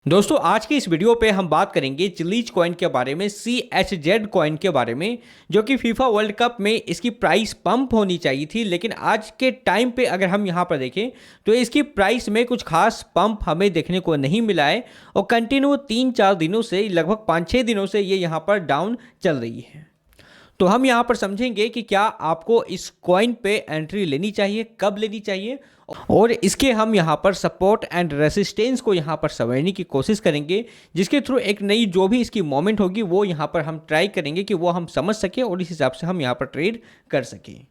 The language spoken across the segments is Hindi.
दोस्तों आज की इस वीडियो पे हम बात करेंगे चिलीज कॉइन के बारे में, CHZ कॉइन के बारे में, जो कि फीफा वर्ल्ड कप में इसकी प्राइस पंप होनी चाहिए थी। लेकिन आज के टाइम पे अगर हम यहाँ पर देखें तो इसकी प्राइस में कुछ खास पंप हमें देखने को नहीं मिला है और कंटिन्यू 3-4 दिनों से, लगभग 5-6 दिनों से ये यहाँ पर डाउन चल रही है। तो हम यहाँ पर समझेंगे कि क्या आपको इस कॉइन पे एंट्री लेनी चाहिए, कब लेनी चाहिए, और इसके हम यहाँ पर सपोर्ट एंड रेसिस्टेंस को यहाँ पर समझने की कोशिश करेंगे, जिसके थ्रू एक नई जो भी इसकी मोमेंट होगी वो यहाँ पर हम ट्राई करेंगे कि वो हम समझ सकें और इस हिसाब से हम यहाँ पर ट्रेड कर सकें।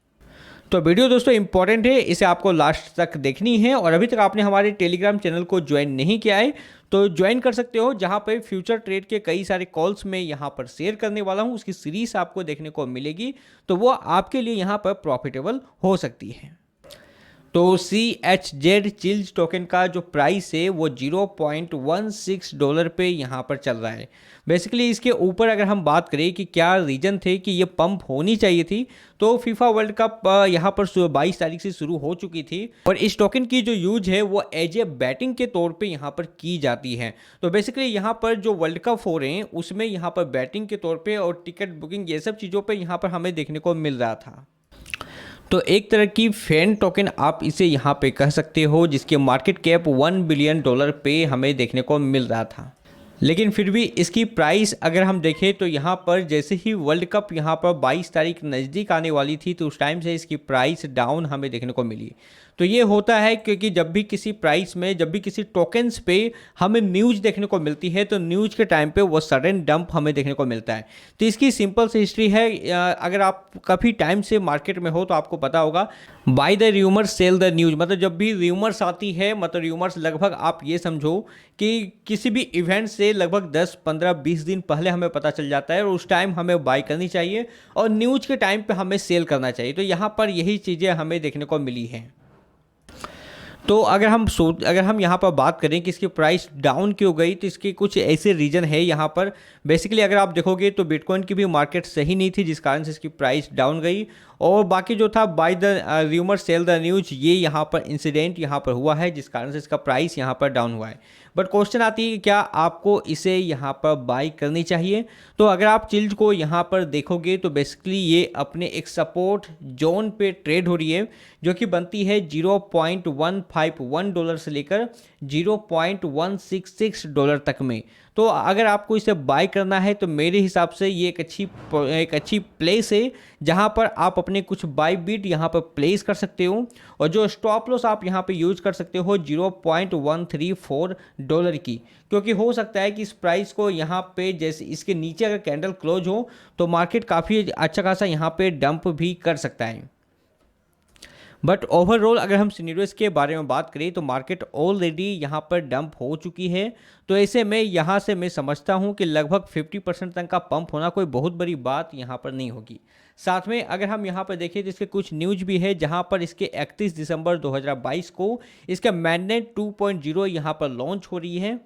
तो वीडियो दोस्तों इंपॉर्टेंट है, इसे आपको लास्ट तक देखनी है। और अभी तक आपने हमारे टेलीग्राम चैनल को ज्वाइन नहीं किया है तो ज्वाइन कर सकते हो, जहां पर फ्यूचर ट्रेड के कई सारे कॉल्स में यहां पर शेयर करने वाला हूं। उसकी सीरीज आपको देखने को मिलेगी तो वो आपके लिए यहां पर प्रॉफिटेबल हो सकती है। तो CHZ चिल्ज टोकन का जो प्राइस है वो $0.16 पे यहाँ पर चल रहा है। बेसिकली इसके ऊपर अगर हम बात करें कि क्या रीज़न थे कि ये पंप होनी चाहिए थी, तो फीफा वर्ल्ड कप यहाँ पर 22 तारीख से शुरू हो चुकी थी और इस टोकन की जो यूज है वो एज ए बैटिंग के तौर पे यहाँ पर की जाती है। तो बेसिकली यहाँ पर जो वर्ल्ड कप हो रहे हैं उसमें यहाँ पर बैटिंग के तौर पे और टिकट बुकिंग ये सब चीज़ों पे यहाँ पर हमें देखने को मिल रहा था। तो एक तरह की फैन टोकन आप इसे यहाँ पे कह सकते हो, जिसके मार्केट कैप $1 बिलियन पे हमें देखने को मिल रहा था। लेकिन फिर भी इसकी प्राइस अगर हम देखें तो यहाँ पर जैसे ही वर्ल्ड कप यहाँ पर 22 तारीख नज़दीक आने वाली थी तो उस टाइम से इसकी प्राइस डाउन हमें देखने को मिली। तो ये होता है क्योंकि जब भी किसी प्राइस में, जब भी किसी टोकन्स पे हमें न्यूज़ देखने को मिलती है तो न्यूज़ के टाइम पे वो सडन डंप हमें देखने को मिलता है। तो इसकी सिंपल सी हिस्ट्री है, अगर आप काफ़ी टाइम से मार्केट में हो तो आपको पता होगा, by the rumour sell the news. मतलब जब भी र्यूमर्स आती है, मतलब र्यूमर्स लगभग आप ये समझो कि किसी भी इवेंट से लगभग 10, 15, 20 दिन पहले हमें पता चल जाता है और उस टाइम हमें बाय करनी चाहिए और न्यूज़ के टाइम पे हमें सेल करना चाहिए। तो यहाँ पर यही चीज़ें हमें देखने को मिली हैं। तो अगर हम यहाँ पर बात करें कि इसकी प्राइस डाउन क्यों गई, तो इसके कुछ ऐसे रीज़न है यहाँ पर। बेसिकली अगर आप देखोगे तो बिटकॉइन की भी मार्केट सही नहीं थी, जिस कारण से इसकी प्राइस डाउन गई। और बाकी जो था by the rumour sell the news, ये यहाँ पर इंसिडेंट यहाँ पर हुआ है, जिस कारण से इसका प्राइस यहाँ पर डाउन हुआ है। बट क्वेश्चन आती है कि क्या आपको इसे यहाँ पर बाय करनी चाहिए। तो अगर आप चिल्ज को यहाँ पर देखोगे तो बेसिकली ये अपने एक सपोर्ट जोन पे ट्रेड हो रही है, जो कि बनती है $0.151 से लेकर $0.166 तक में। तो अगर आपको इसे बाय करना है तो मेरे हिसाब से ये एक अच्छी प्लेस है, जहां पर आप अपने कुछ बाय बिट यहां पर प्लेस कर सकते हो और जो स्टॉप लॉस आप यहां पे यूज कर सकते हो $0.134 की, क्योंकि हो सकता है कि इस प्राइस को यहां पे जैसे इसके नीचे अगर कैंडल क्लोज हो तो मार्केट काफ़ी अच्छा खासा यहां पे डंप भी कर सकता है। बट ओवरऑल अगर हम सिनेरियोस के बारे में बात करें तो मार्केट ऑलरेडी यहाँ पर डंप हो चुकी है। तो ऐसे में यहाँ से मैं समझता हूँ कि लगभग 50% तक का पंप होना कोई बहुत बड़ी बात यहाँ पर नहीं होगी। साथ में अगर हम यहाँ पर देखें तो इसके कुछ न्यूज भी है, जहाँ पर इसके 31 दिसंबर 2022 को इसका मैंडेट 2.0 यहाँ पर लॉन्च हो रही है।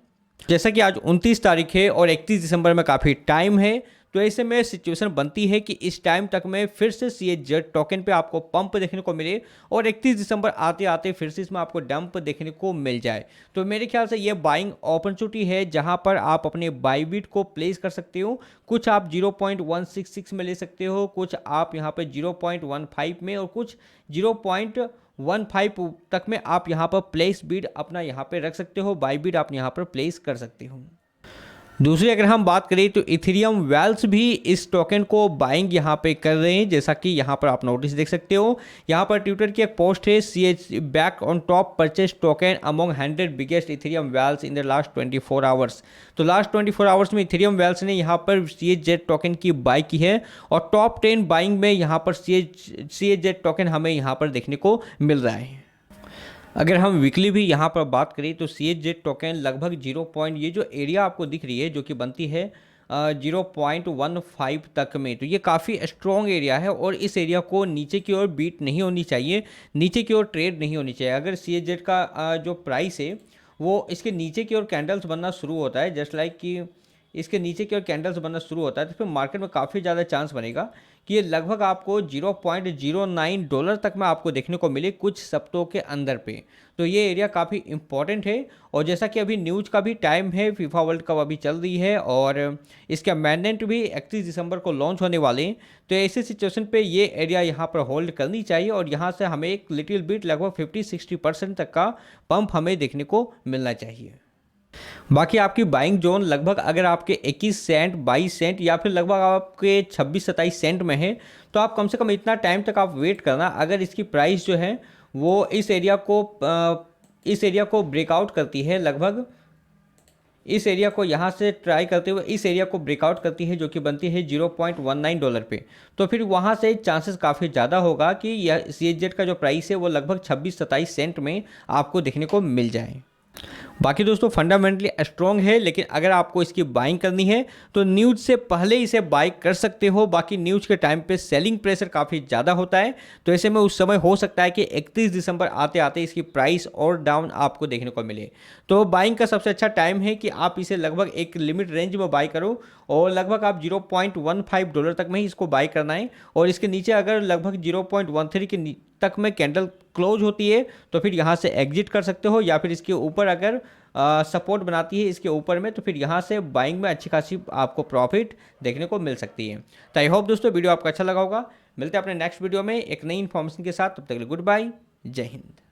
जैसा कि आज 29 तारीख है और 31 दिसंबर में काफ़ी टाइम है, तो ऐसे में सिचुएशन बनती है कि इस टाइम तक में फिर से CHZ टोकन पे आपको पंप देखने को मिले और 31 दिसंबर आते आते फिर से इसमें आपको डंप देखने को मिल जाए। तो मेरे ख्याल से ये बाइंग अपॉर्चुनिटी है, जहां पर आप अपने बाई बिट को प्लेस कर सकते हो। कुछ आप 0.166 में ले सकते हो, कुछ आप यहाँ पे 0.15 में और कुछ 0.15 तक में आप यहाँ पर प्लेस बिड अपना यहाँ पे रख सकते हो, बाई बिड आप यहाँ पर प्लेस कर सकते हो। दूसरी अगर हम बात करें तो इथेरियम वेल्स भी इस टोकन को बाइंग यहाँ पे कर रहे हैं, जैसा कि यहाँ पर आप नोटिस देख सकते हो। यहाँ पर ट्विटर की एक पोस्ट है, CH back on top purchase token among 100 biggest Ethereum whales in the last 24 hours. तो लास्ट 24 आवर्स में इथेरियम वेल्स ने यहाँ पर CHZ टोकन की बाई की है और टॉप 10 बाइंग में यहाँ पर CHZ टोकन हमें यहाँ पर देखने को मिल रहा है। अगर हम वीकली भी यहाँ पर बात करें तो CHZ टोकन लगभग 0 ये जो एरिया आपको दिख रही है जो कि बनती है 0.15 तक में, तो ये काफ़ी स्ट्रॉन्ग एरिया है और इस एरिया को नीचे की ओर बीट नहीं होनी चाहिए, नीचे की ओर ट्रेड नहीं होनी चाहिए। अगर CHZ का जो प्राइस है वो इसके नीचे की ओर कैंडल्स बनना शुरू होता है, जस्ट लाइक कि इसके नीचे की ओर कैंडल्स बनना शुरू होता है तो फिर मार्केट में काफ़ी ज़्यादा चांस बनेगा कि ये लगभग आपको $0.09 तक में आपको देखने को मिले कुछ सप्ताहों के अंदर पे। तो ये एरिया काफ़ी इंपॉर्टेंट है। और जैसा कि अभी न्यूज़ का भी टाइम है, फीफा वर्ल्ड कप अभी चल रही है और इसके मैंडेट भी 31 दिसंबर को लॉन्च होने वाले हैं। तो ऐसी सिचुएशन पे ये एरिया यहाँ पर होल्ड करनी चाहिए और यहाँ से हमें एक लिटिल बिट लगभग 50-60% तक का पंप हमें देखने को मिलना चाहिए। बाकी आपकी बाइंग जोन लगभग अगर आपके 21 सेंट 22 सेंट या फिर लगभग आपके 26-27 सेंट में है तो आप कम से कम इतना टाइम तक आप वेट करना। अगर इसकी प्राइस जो है वो इस एरिया को ब्रेकआउट करती है, लगभग इस एरिया को यहाँ से ट्राई करते हुए इस एरिया को ब्रेकआउट करती है जो कि बनती है $0.19 पे, तो फिर वहाँ से चांसेस काफ़ी ज़्यादा होगा कि यह CHZ का जो प्राइस है वो लगभग 26-27 सेंट में आपको देखने को मिल जाए। बाकी दोस्तों फंडामेंटली स्ट्रॉन्ग है, लेकिन अगर आपको इसकी बाइंग करनी है तो न्यूज़ से पहले इसे बाई कर सकते हो। बाकी न्यूज़ के टाइम पे सेलिंग प्रेशर काफ़ी ज़्यादा होता है, तो ऐसे में उस समय हो सकता है कि 31 दिसंबर आते आते इसकी प्राइस और डाउन आपको देखने को मिले। तो बाइंग का सबसे अच्छा टाइम है कि आप इसे लगभग एक लिमिट रेंज में बाई करो और लगभग आप $0.15 तक में ही इसको बाई करना है। और इसके नीचे अगर लगभग 0.13 के तक में कैंडल क्लोज होती है तो फिर यहाँ से एग्जिट कर सकते हो, या फिर इसके ऊपर अगर सपोर्ट बनाती है इसके ऊपर में तो फिर यहाँ से बाइंग में अच्छी खासी आपको प्रॉफिट देखने को मिल सकती है। तो आई होप दोस्तों वीडियो आपको अच्छा लगा होगा। मिलते हैं अपने नेक्स्ट वीडियो में एक नई इन्फॉर्मेशन के साथ, तब तक के लिए गुड बाय, जय हिंद।